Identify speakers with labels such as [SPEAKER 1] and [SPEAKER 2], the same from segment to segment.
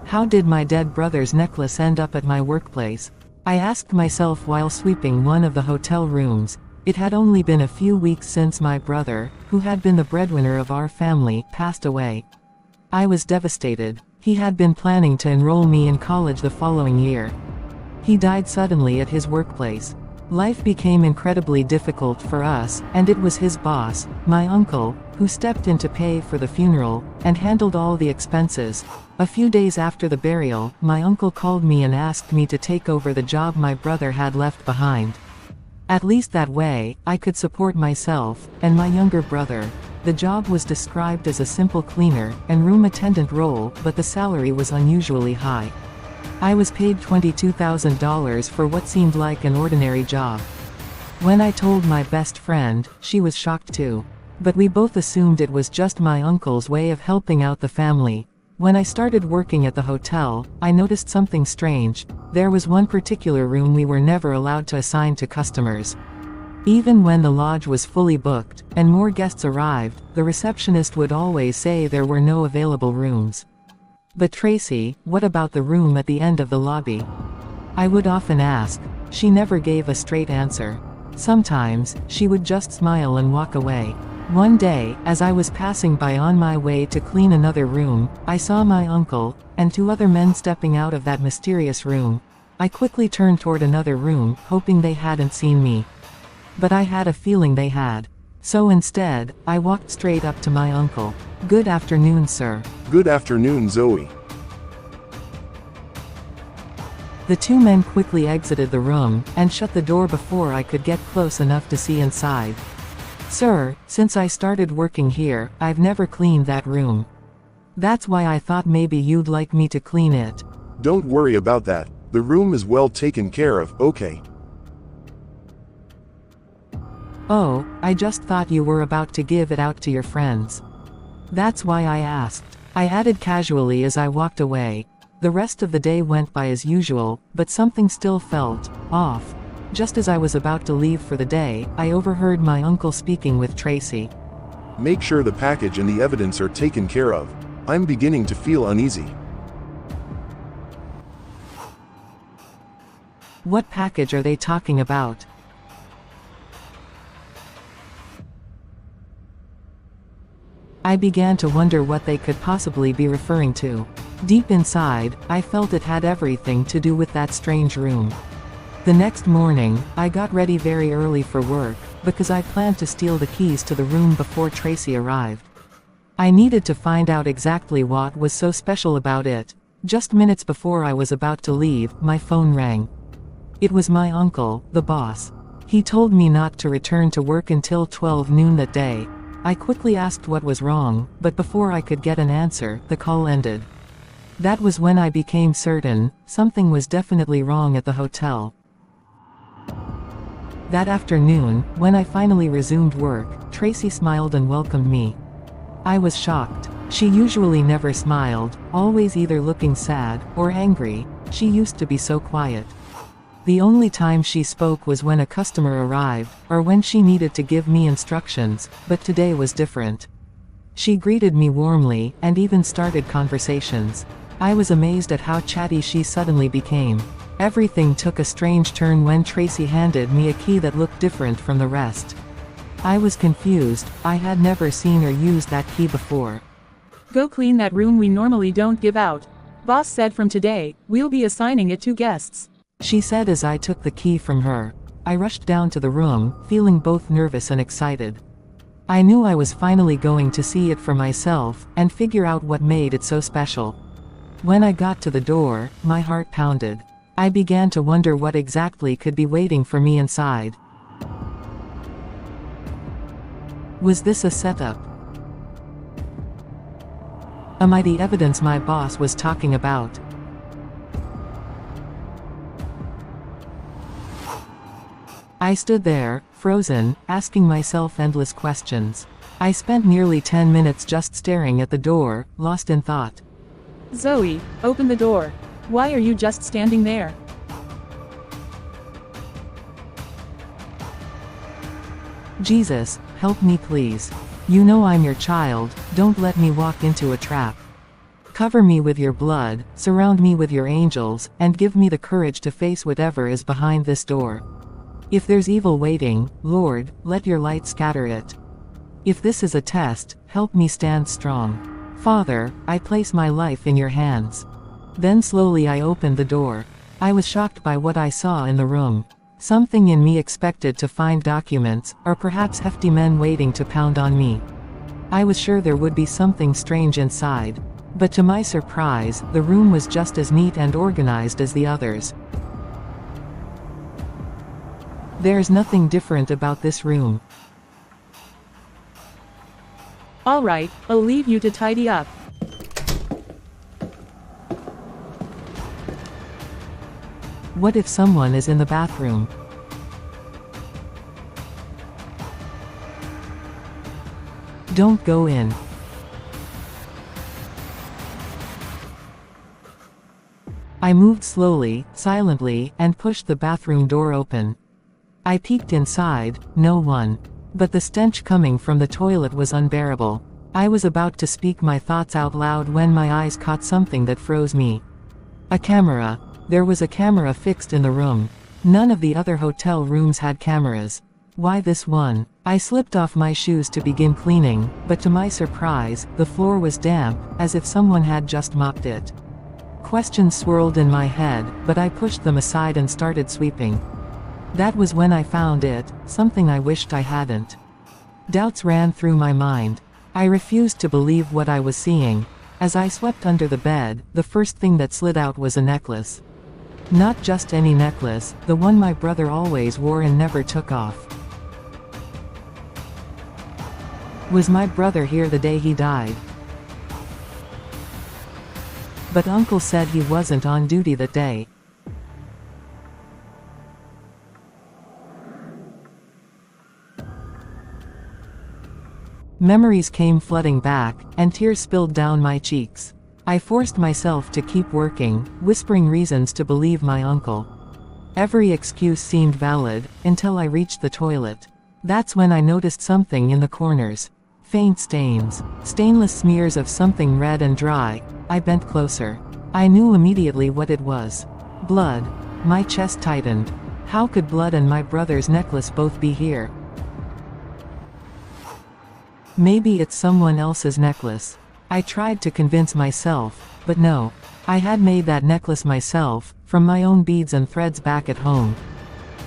[SPEAKER 1] How did my dead brother's necklace end up at my workplace? I asked myself while sweeping one of the hotel rooms. It had only been a few weeks since my brother, who had been the breadwinner of our family, passed away. I was devastated. He had been planning to enroll me in college the following year. He died suddenly at his workplace. Life became incredibly difficult for us, and it was his boss, my uncle, who stepped in to pay for the funeral, and handled all the expenses. A few days after the burial, my uncle called me and asked me to take over the job my brother had left behind. At least that way, I could support myself, and my younger brother. The job was described as a simple cleaner and room attendant role, but the salary was unusually high. I was paid $22,000 for what seemed like an ordinary job. When I told my best friend, she was shocked too. But we both assumed it was just my uncle's way of helping out the family. When I started working at the hotel, I noticed something strange. There was one particular room we were never allowed to assign to customers. Even when the lodge was fully booked, and more guests arrived, the receptionist would always say there were no available rooms. "But Tracy, what about the room at the end of the lobby?" I would often ask. She never gave a straight answer. Sometimes, she would just smile and walk away. One day, as I was passing by on my way to clean another room, I saw my uncle, and two other men stepping out of that mysterious room. I quickly turned toward another room, hoping they hadn't seen me. But I had a feeling they had. So instead, I walked straight up to my uncle. "Good afternoon, sir."
[SPEAKER 2] Good afternoon, Zoe.
[SPEAKER 1] The two men quickly exited the room, and shut the door before I could get close enough to see inside. "Sir, since I started working here, I've never cleaned that room. That's why I thought maybe you'd like me to clean it."
[SPEAKER 2] Don't worry about that. The room is well taken care of, okay?
[SPEAKER 1] "Oh, I just thought you were about to give it out to your friends. That's why I asked," I added casually as I walked away. The rest of the day went by as usual, but something still felt off. Just as I was about to leave for the day, I overheard my uncle speaking with Tracy.
[SPEAKER 2] Make sure the package and the evidence are taken care of. I'm beginning to feel uneasy.
[SPEAKER 1] What package are they talking about? I began to wonder what they could possibly be referring to. Deep inside, I felt it had everything to do with that strange room. The next morning, I got ready very early for work, because I planned to steal the keys to the room before Tracy arrived. I needed to find out exactly what was so special about it. Just minutes before I was about to leave, my phone rang. It was my uncle, the boss. He told me not to return to work until 12 noon that day. I quickly asked what was wrong, but before I could get an answer, the call ended. That was when I became certain something was definitely wrong at the hotel. That afternoon, when I finally resumed work, Tracy smiled and welcomed me. I was shocked. She usually never smiled, always either looking sad or angry. She used to be so quiet. The only time she spoke was when a customer arrived, or when she needed to give me instructions, but today was different. She greeted me warmly, and even started conversations. I was amazed at how chatty she suddenly became. Everything took a strange turn when Tracy handed me a key that looked different from the rest. I was confused. I had never seen or used that key before.
[SPEAKER 3] "Go clean that room we normally don't give out. Boss said from today, we'll be assigning it to guests,"
[SPEAKER 1] she said as I took the key from her. I rushed down to the room, feeling both nervous and excited. I knew I was finally going to see it for myself, and figure out what made it so special. When I got to the door, my heart pounded. I began to wonder what exactly could be waiting for me inside. Was this a setup? Am I the evidence my boss was talking about? I stood there, frozen, asking myself endless questions. I spent nearly 10 minutes just staring at the door, lost in thought.
[SPEAKER 3] "Zoe, open the door. Why are you just standing there?"
[SPEAKER 1] Jesus, help me please. You know I'm your child, don't let me walk into a trap. Cover me with your blood, surround me with your angels, and give me the courage to face whatever is behind this door. If there's evil waiting, Lord, let your light scatter it. If this is a test, help me stand strong. Father, I place my life in your hands. Then slowly I opened the door. I was shocked by what I saw in the room. Something in me expected to find documents, or perhaps hefty men waiting to pound on me. I was sure there would be something strange inside. But to my surprise, the room was just as neat and organized as the others. There's nothing different about this room.
[SPEAKER 3] All right, I'll leave you to tidy up.
[SPEAKER 1] What if someone is in the bathroom? Don't go in. I moved slowly, silently, and pushed the bathroom door open. I peeked inside, no one. But the stench coming from the toilet was unbearable. I was about to speak my thoughts out loud when my eyes caught something that froze me. A camera. There was a camera fixed in the room. None of the other hotel rooms had cameras. Why this one? I slipped off my shoes to begin cleaning, but to my surprise, the floor was damp, as if someone had just mopped it. Questions swirled in my head, but I pushed them aside and started sweeping. That was when I found it, something I wished I hadn't. Doubts ran through my mind. I refused to believe what I was seeing. As I swept under the bed, the first thing that slid out was a necklace. Not just any necklace, the one my brother always wore and never took off. Was my brother here the day he died? But Uncle said he wasn't on duty that day. Memories came flooding back, and tears spilled down my cheeks. I forced myself to keep working, whispering reasons to believe my uncle. Every excuse seemed valid, until I reached the toilet. That's when I noticed something in the corners. Faint stains. Stainless smears of something red and dry. I bent closer. I knew immediately what it was. Blood. My chest tightened. How could blood and my brother's necklace both be here? Maybe it's someone else's necklace. I tried to convince myself, but no. I had made that necklace myself, from my own beads and threads back at home.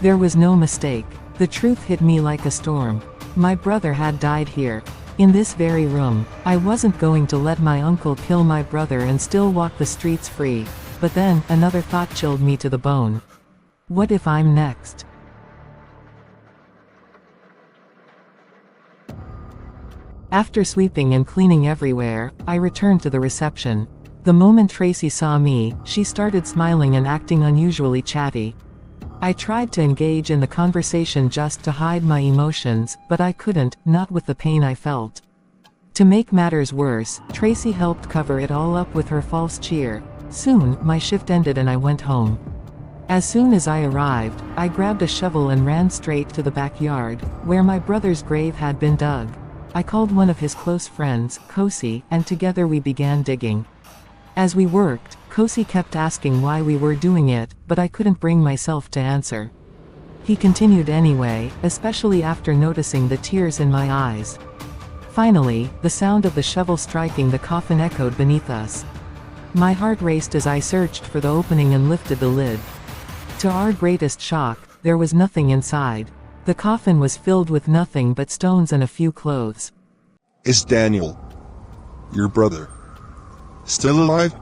[SPEAKER 1] There was no mistake. The truth hit me like a storm. My brother had died here. In this very room. I wasn't going to let my uncle kill my brother and still walk the streets free. But then, another thought chilled me to the bone. What if I'm next? After sweeping and cleaning everywhere, I returned to the reception. The moment Tracy saw me, she started smiling and acting unusually chatty. I tried to engage in the conversation just to hide my emotions, but I couldn't, not with the pain I felt. To make matters worse, Tracy helped cover it all up with her false cheer. Soon, my shift ended and I went home. As soon as I arrived, I grabbed a shovel and ran straight to the backyard, where my brother's grave had been dug. I called one of his close friends, Kosi, and together we began digging. As we worked, Kosi kept asking why we were doing it, but I couldn't bring myself to answer. He continued anyway, especially after noticing the tears in my eyes. Finally, the sound of the shovel striking the coffin echoed beneath us. My heart raced as I searched for the opening and lifted the lid. To our greatest shock, there was nothing inside. The coffin was filled with nothing but stones and a few clothes.
[SPEAKER 2] Is Daniel, your brother, still alive?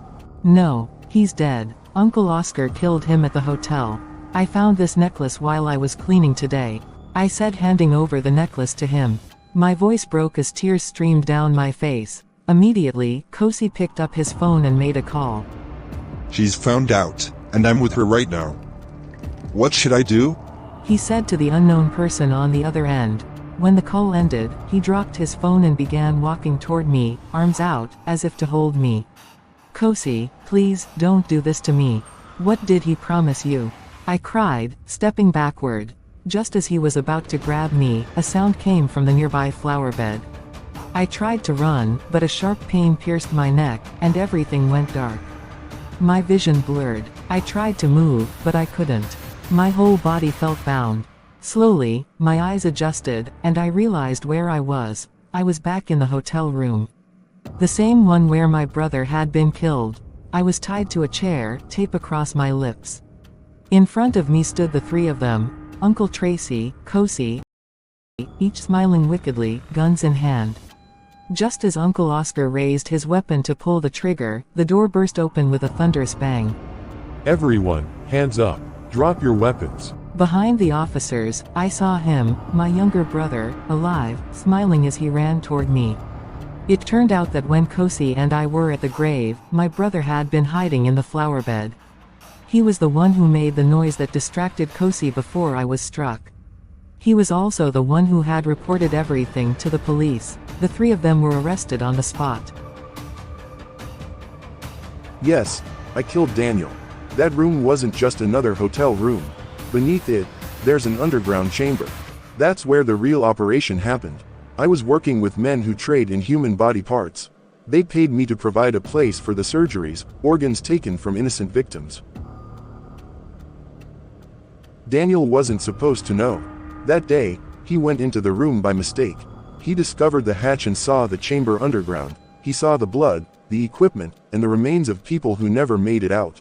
[SPEAKER 1] No, he's dead. Uncle Oscar killed him at the hotel. I found this necklace while I was cleaning today. I said, handing over the necklace to him. My voice broke as tears streamed down my face. Immediately, Kosi picked up his phone and made a call.
[SPEAKER 2] She's found out, and I'm with her right now. What should I do?
[SPEAKER 1] He said to the unknown person on the other end. When the call ended, he dropped his phone and began walking toward me, arms out, as if to hold me. Kosi, please, don't do this to me. What did he promise you? I cried, stepping backward. Just as he was about to grab me, a sound came from the nearby flower bed. I tried to run, but a sharp pain pierced my neck, and everything went dark. My vision blurred. I tried to move, but I couldn't. My whole body felt bound. Slowly, my eyes adjusted, and I realized where I was. I was back in the hotel room. The same one where my brother had been killed. I was tied to a chair, tape across my lips. In front of me stood the three of them, Uncle Tracy, Cosi, each smiling wickedly, guns in hand. Just as Uncle Oscar raised his weapon to pull the trigger, the door burst open with a thunderous bang.
[SPEAKER 4] Everyone, hands up. Drop your weapons.
[SPEAKER 1] Behind the officers, I saw him, my younger brother, alive, smiling as he ran toward me. It turned out that when Cosi and I were at the grave, my brother had been hiding in the flower bed. He was the one who made the noise that distracted Cosi before I was struck. He was also the one who had reported everything to the police. The three of them were arrested on the spot.
[SPEAKER 2] Yes, I killed Daniel. That room wasn't just another hotel room. Beneath it, there's an underground chamber. That's where the real operation happened. I was working with men who trade in human body parts. They paid me to provide a place for the surgeries, organs taken from innocent victims. Daniel wasn't supposed to know. That day, he went into the room by mistake. He discovered the hatch and saw the chamber underground. He saw the blood, the equipment, and the remains of people who never made it out.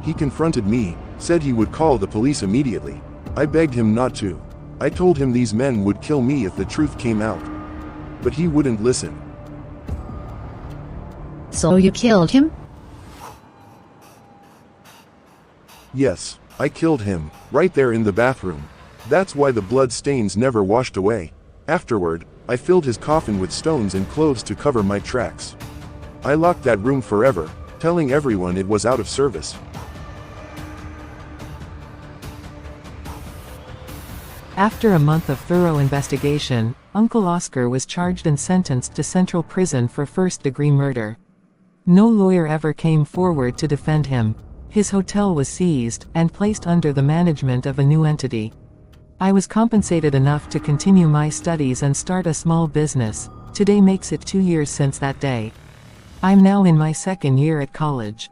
[SPEAKER 2] He confronted me, said he would call the police immediately. I begged him not to. I told him these men would kill me if the truth came out. But he wouldn't listen.
[SPEAKER 5] So you killed him?
[SPEAKER 2] Yes, I killed him, right there in the bathroom. That's why the blood stains never washed away. Afterward, I filled his coffin with stones and clothes to cover my tracks. I locked that room forever, telling everyone it was out of service.
[SPEAKER 1] After a month of thorough investigation, Uncle Oscar was charged and sentenced to central prison for first-degree murder. No lawyer ever came forward to defend him. His hotel was seized, and placed under the management of a new entity. I was compensated enough to continue my studies and start a small business. Today makes it 2 years since that day. I'm now in my second year at college.